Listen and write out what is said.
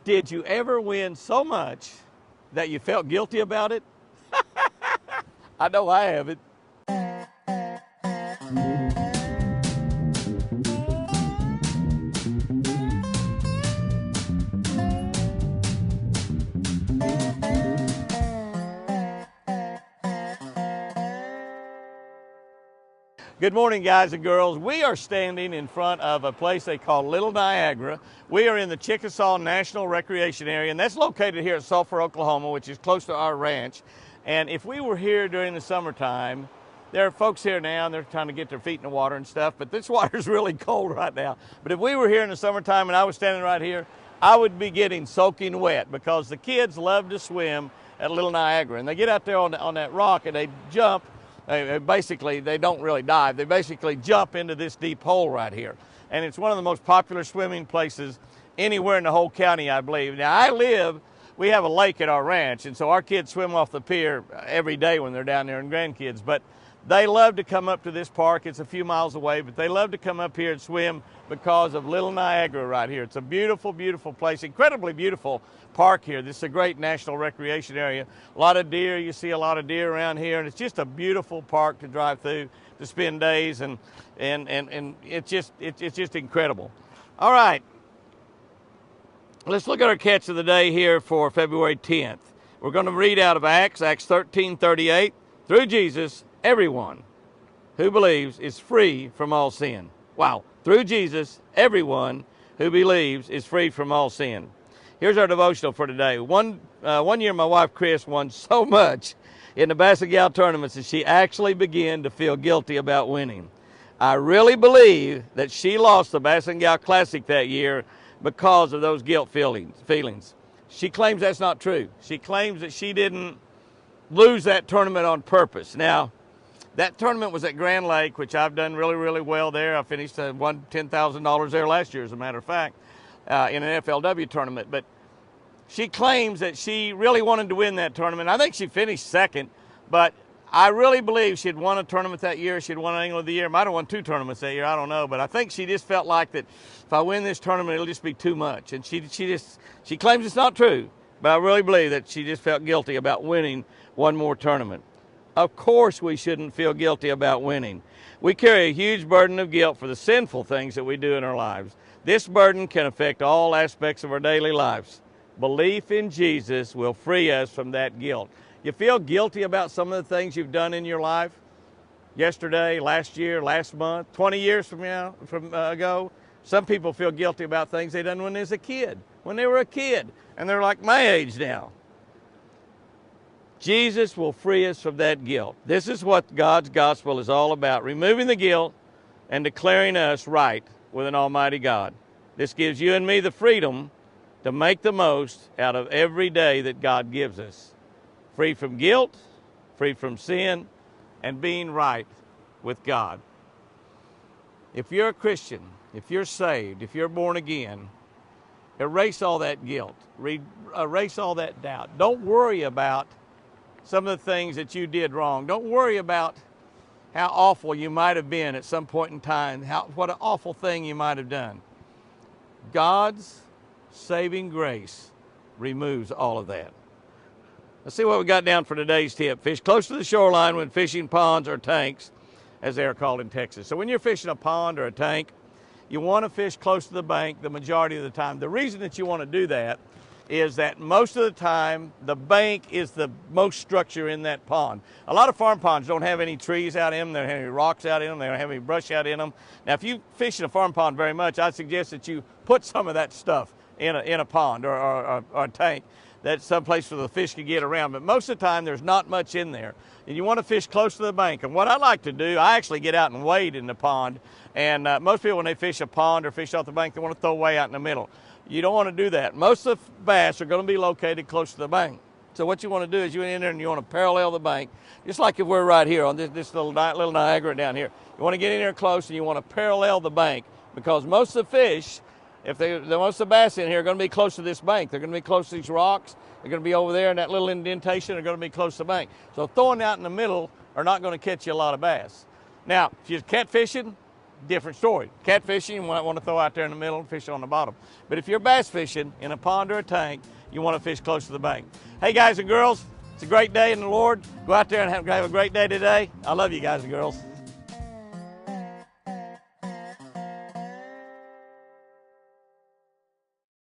Did you ever win so much that you felt guilty about it? I know I have it. Good morning, guys and girls. We are standing in front of a place they call Little Niagara. We are in the Chickasaw National Recreation Area, and that's located here at Sulphur, Oklahoma, which is close to our ranch. And if we were here during the summertime, there are folks here now, and they're trying to get their feet in the water and stuff, but this water is really cold right now. But if we were here in the summertime and I was standing right here, I would be getting soaking wet because the kids love to swim at Little Niagara. And they get out there on that rock and they jump. Basically, they don't really dive. They basically jump into this deep hole right here. And it's one of the most popular swimming places anywhere in the whole county, I believe. Now, we have a lake at our ranch, and so our kids swim off the pier every day when they're down there, and grandkids. But they love to come up to this park. It's a few miles away, but they love to come up here and swim because of Little Niagara right here. It's a beautiful, beautiful place, incredibly beautiful park here. This is a great national recreation area. A lot of deer, you see a lot of deer around here, and it's just a beautiful park to drive through, to spend days, and it's just incredible. All right, let's look at our catch of the day here for February 10th. We're going to read out of Acts 13:38. Through Jesus, everyone who believes is free from all sin. Wow. Through Jesus, everyone who believes is free from all sin. Here's our devotional for today. One year, my wife, Chris, won so much in the Muskogee tournaments that she actually began to feel guilty about winning. I really believe that she lost the Muskogee Classic that year because of those guilt feelings. She claims that's not true. She claims that she didn't lose that tournament on purpose. Now, that tournament was at Grand Lake, which I've done really, really well there. I finished won $10,000 there last year, as a matter of fact, in an FLW tournament. But she claims that she really wanted to win that tournament. I think she finished second, but I really believe she'd won a tournament that year. She'd won an Angler of the Year. Might have won 2 tournaments that year. I don't know. But I think she just felt like that if I win this tournament, it'll just be too much. And she claims it's not true. But I really believe that she just felt guilty about winning one more tournament. Of course we shouldn't feel guilty about winning. We carry a huge burden of guilt for the sinful things that we do in our lives. This burden can affect all aspects of our daily lives. Belief in Jesus will free us from that guilt. You feel guilty about some of the things you've done in your life? Yesterday, last year, last month, 20 years from ago? Some people feel guilty about things they done when they were a kid, and they're like my age now. Jesus will free us from that guilt. This is what God's gospel is all about, removing the guilt and declaring us right with an almighty God. This gives you and me the freedom to make the most out of every day that God gives us. Free from guilt, free from sin, and being right with God. If you're a Christian, if you're saved, if you're born again, erase all that guilt, erase all that doubt. Don't worry about some of the things that you did wrong. Don't worry about how awful you might have been at some point in time, what an awful thing you might have done. God's saving grace removes all of that. Let's see what we got down for today's tip. Fish close to the shoreline when fishing ponds or tanks, as they are called in Texas. So when you're fishing a pond or a tank, you want to fish close to the bank the majority of the time. The reason that you want to do that is that most of the time, the bank is the most structure in that pond. A lot of farm ponds don't have any trees out in them, they don't have any rocks out in them, they don't have any brush out in them. Now, if you fish in a farm pond very much, I suggest that you put some of that stuff in a pond or a tank. That's someplace where the fish can get around. But most of the time, there's not much in there. And you want to fish close to the bank. And what I like to do, I actually get out and wade in the pond. And most people, when they fish a pond or fish off the bank, they want to throw way out in the middle. You don't want to do that. Most of the bass are going to be located close to the bank. So what you want to do is you get in there and you want to parallel the bank, just like if we're right here on this little Niagara down here. You want to get in there close and you want to parallel the bank, because most of the fish, most of the bass in here are going to be close to this bank. They're going to be close to these rocks. They're going to be over there in that little indentation. They're going to be close to the bank. So throwing out in the middle are not going to catch you a lot of bass. Now, if you're catfishing, different story. Catfishing, you might want to throw out there in the middle and fish on the bottom. But if you're bass fishing in a pond or a tank, you want to fish close to the bank. Hey guys and girls, it's a great day in the Lord. Go out there and have a great day today. I love you guys and girls.